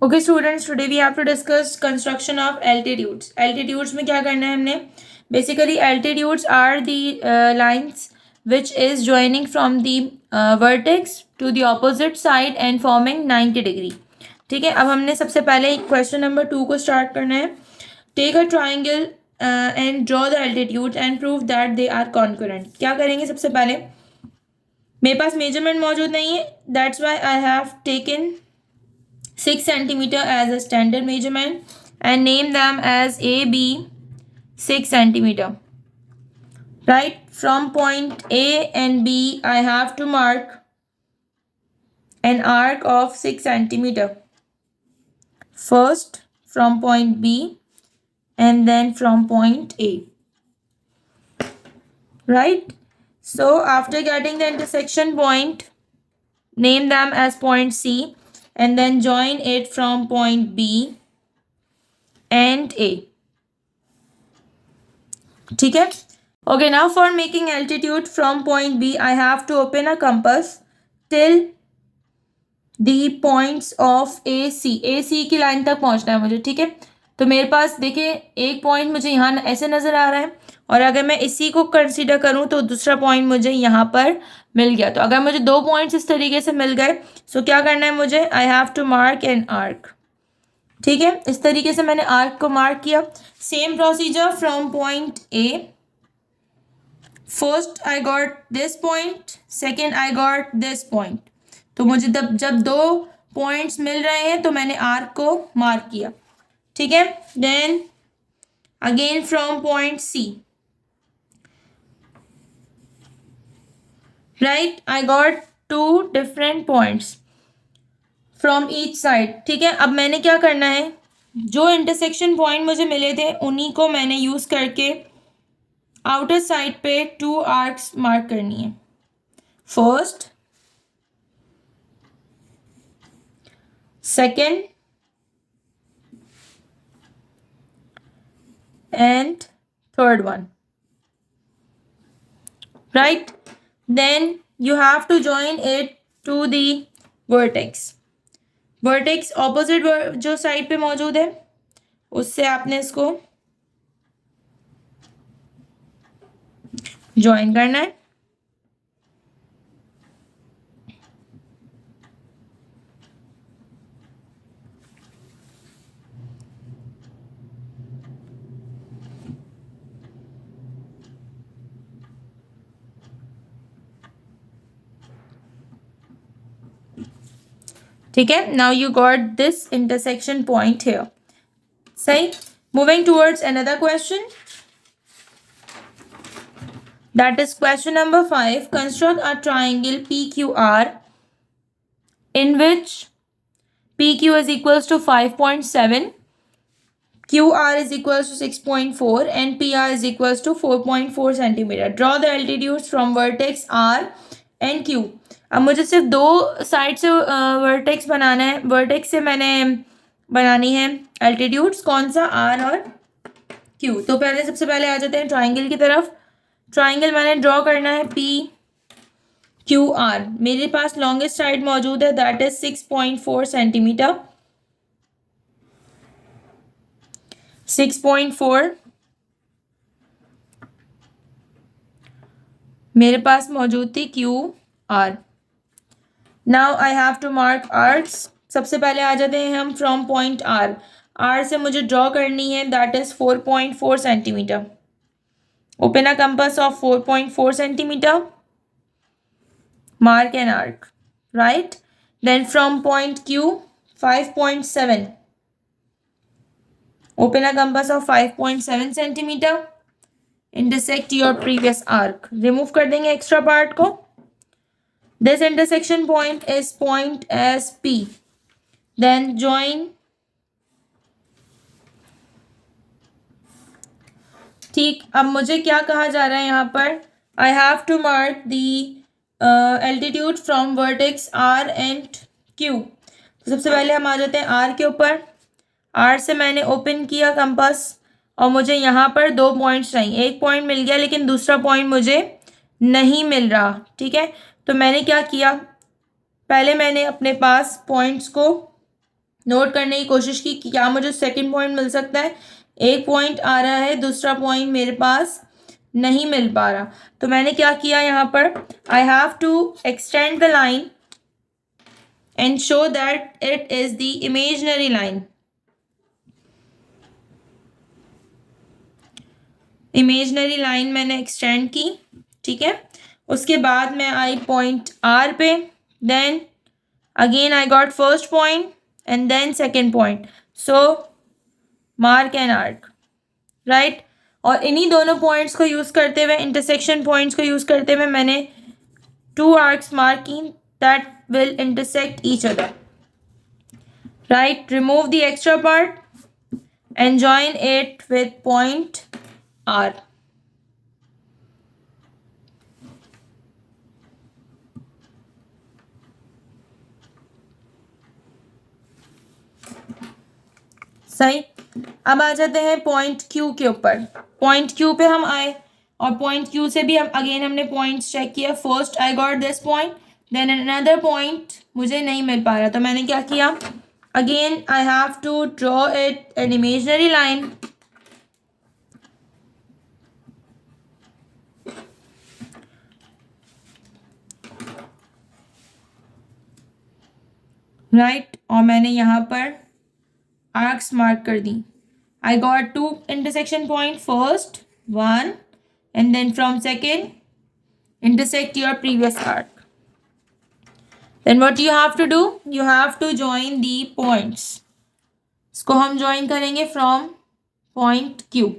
Okay students, today we have to discuss construction of altitudes. Altitudes में क्या करना है हमने? Basically altitudes are the lines which is joining from the vertex to the opposite side and forming 90 degree. ठीक है, अब हमने सबसे पहले क्वेश्चन नंबर 2 को स्टार्ट करना है। Take a triangle and draw the altitude and prove that they are concurrent. क्या करेंगे? सबसे पहले मेरे पास मेजरमेंट मौजूद नहीं है, that's why I have taken 6 centimeter as a standard measurement and name them as A, B, 6 centimeter. Right, from point A and B I have to mark an arc of 6 centimeter. First from point B and then from point A. Right, so after getting the intersection point, name them as point C and then join it from point B and A. ठीक है, okay, now for making altitude from point B I have to open a compass till the points of AC की line तक पहुंचना है मुझे। ठीक है, तो मेरे पास देखिए एक पॉइंट मुझे यहाँ ऐसे नज़र आ रहा है और अगर मैं इसी को कंसीडर करूँ तो दूसरा पॉइंट मुझे यहाँ पर मिल गया। तो अगर मुझे दो पॉइंट्स इस तरीके से मिल गए, सो क्या करना है मुझे? I have to mark an arc. ठीक है, इस तरीके से मैंने आर्क को मार्क किया। Same procedure from point A. First I got this point, second I got this point. तो मुझे जब दो पॉइंट्स मिल रहे हैं तो मैंने आर्क को मार्क किया। ठीक है, then again from point C, right, I got two different points from each side. ठीक है, अब मैंने क्या करना है? जो इंटरसेक्शन पॉइंट मुझे मिले थे उन्हीं को मैंने यूज करके आउटर साइड पे टू आर्क्स मार्क करनी है। First, second and third one. Right, then you have to join it to the vertex. Vertex opposite जो साइड पे मौजूद है उससे आपने इसको ज्वाइन करना है। ठीक है, now you got this intersection point here. सही, moving towards another question, that is question number 5. Construct a triangle PQR in which PQ is equals to 5.7, QR is equals to 6.4 and PR is equals to 4.4 centimeter. Draw the altitudes from vertex R and Q. अब मुझे सिर्फ दो side से vertex बनाना है। Vertex से मैंने बनानी है एल्टीट्यूड्स, कौन सा? R और Q। तो पहले सबसे पहले आ जाते हैं ट्राइंगल की तरफ। ट्राइंगल मैंने ड्रॉ करना है PQR। मेरे पास लॉन्गेस्ट साइड मौजूद है, दैट इज 6.4 सेंटीमीटर। 6.4 मेरे पास मौजूद थी QR। Now I have to mark arcs. सबसे पहले आ जाते हैं हम फ्रॉम पॉइंट R। R से मुझे ड्रॉ करनी है, that is 4.4 centimetre. Open a compass of 4.4 centimeter. Mark an arc. Right? Then from point Q, 5.7. Open a compass of 5.7 centimeter. Intersect your previous arc. Remove कर देंगे extra part को. This intersection point is point as P. Then join. ठीक, अब मुझे क्या कहा जा रहा है यहाँ पर? I have to mark the altitude from vertex R and Q। तो सबसे पहले हम आ जाते हैं R के ऊपर। R से मैंने ओपन किया कंपास और मुझे यहाँ पर दो पॉइंट्स चाहिए। एक पॉइंट मिल गया लेकिन दूसरा पॉइंट मुझे नहीं मिल रहा। ठीक है, तो मैंने क्या किया? पहले मैंने अपने पास पॉइंट्स को नोट करने की कोशिश की कि क्या मुझे सेकंड पॉइंट मिल सकता है। एक पॉइंट आ रहा है, दूसरा पॉइंट मेरे पास नहीं मिल पा रहा, तो मैंने क्या किया यहाँ पर, I have to extend the line and show that it is the imaginary line. Imaginary line मैंने एक्सटेंड की, ठीक है। उसके बाद मैं आई पॉइंट आर पे, then again I got first point and then second point, so mark an arc, right. और इन्हीं दोनों पॉइंट्स को यूज करते हुए, इंटरसेक्शन पॉइंट्स को यूज करते हुए मैंने टू आर्क्स मार्क की that will intersect each other, right. Remove the extra part and join it with point R. सही। अब आ जाते हैं पॉइंट Q के ऊपर। पॉइंट Q पे हम आए और पॉइंट Q से भी हम अगेन हमने पॉइंट्स चेक किया। First I got this point, then another point मुझे नहीं मिल पा रहा, तो मैंने क्या किया, again I have to draw it an imaginary line, right. और मैंने यहाँ पर आर्क्स मार्क कर दी। I got two intersection point, first one and then from second intersect your previous arc. Then what you have to do, you have to join the points. इसको हम join करेंगे from point Q.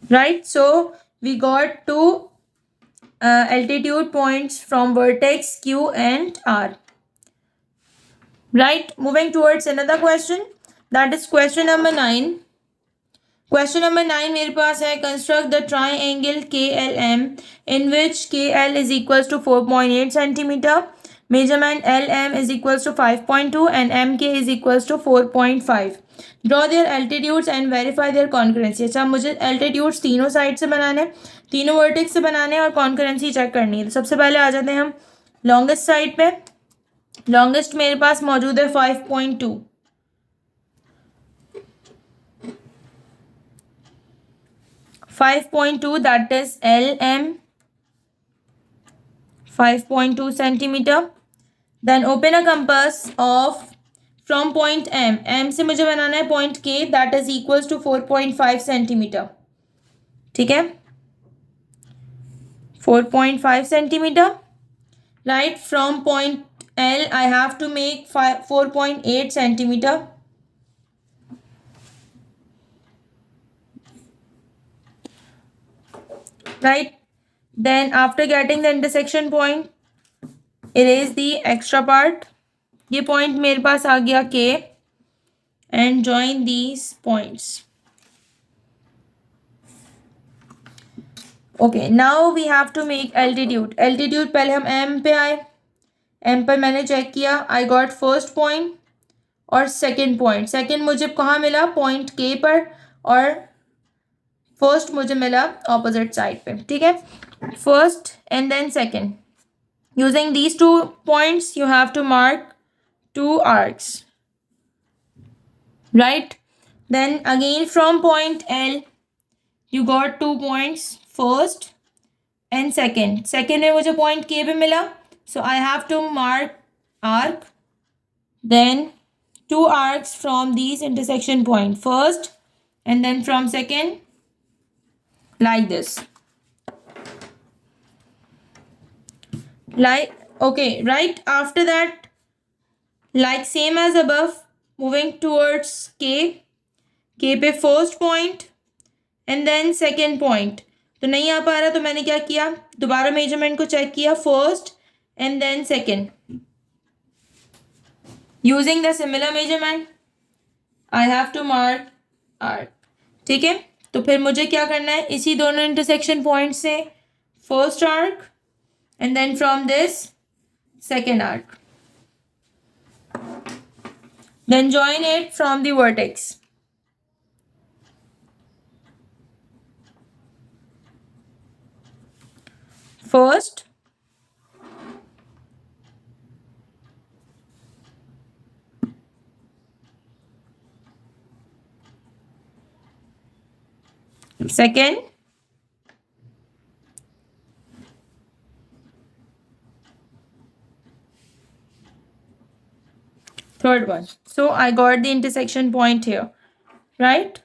Right, so we got two altitude points from vertex Q and R. Right, moving towards another question, that is question number 9. Question number 9 मेरे पास है, construct the triangle KLM in which KL is equals to 4.8 centimeter, measurement LM is equals to 5.2 and MK is equals to 4.5. Draw their altitudes and verify their concurrency. अच्छा, मुझे altitudes तीनों side से बनाने, तीनों vertex से बनाने और concurrency check करनी है। तो सबसे पहले आ जाते हैं हम लॉन्गेस्ट साइड पे। लॉन्गेस्ट मेरे पास मौजूद है 5.2, 5.2, that is LM, 5.2 centimeter. Then open a compass of from point M. M से मुझे बनाना है point K, that is equals to 4.5 centimeter. ठीक है, 4.5 centimeter. Right, from point L I have to make 4.8 centimeter. Right, then after getting the intersection point, erase the extra part. ये point मेरे पास आ गया K and join these points. Okay, now we have to make altitude. Altitude पहले हम M पे आए, M पर मैंने check किया, I got first point और second point. Second मुझे कहाँ मिला, point K पर, और फर्स्ट मुझे मिला ऑपोजिट साइड पे, ठीक है। First and then second, using these two points you have to mark two arcs, right. Then again from point L you got two points, first and second. Second में मुझे point के पे मिला, so I have to mark arc, then two arcs from these intersection point, first and then from second, like this, like, okay, right after that, like same as above, moving towards K पे first point and then second point. तो नहीं आ पा रहा, तो मैंने क्या किया, दोबारा मेजरमेंट को चेक किया, first and then second, using the similar measurement I have to mark arc, ठीक है। तो फिर मुझे क्या करना है, इसी दोनों इंटरसेक्शन पॉइंट से first arc and then from this second arc, then join it from the vertex. First Second, third one. So I got the intersection point here, right?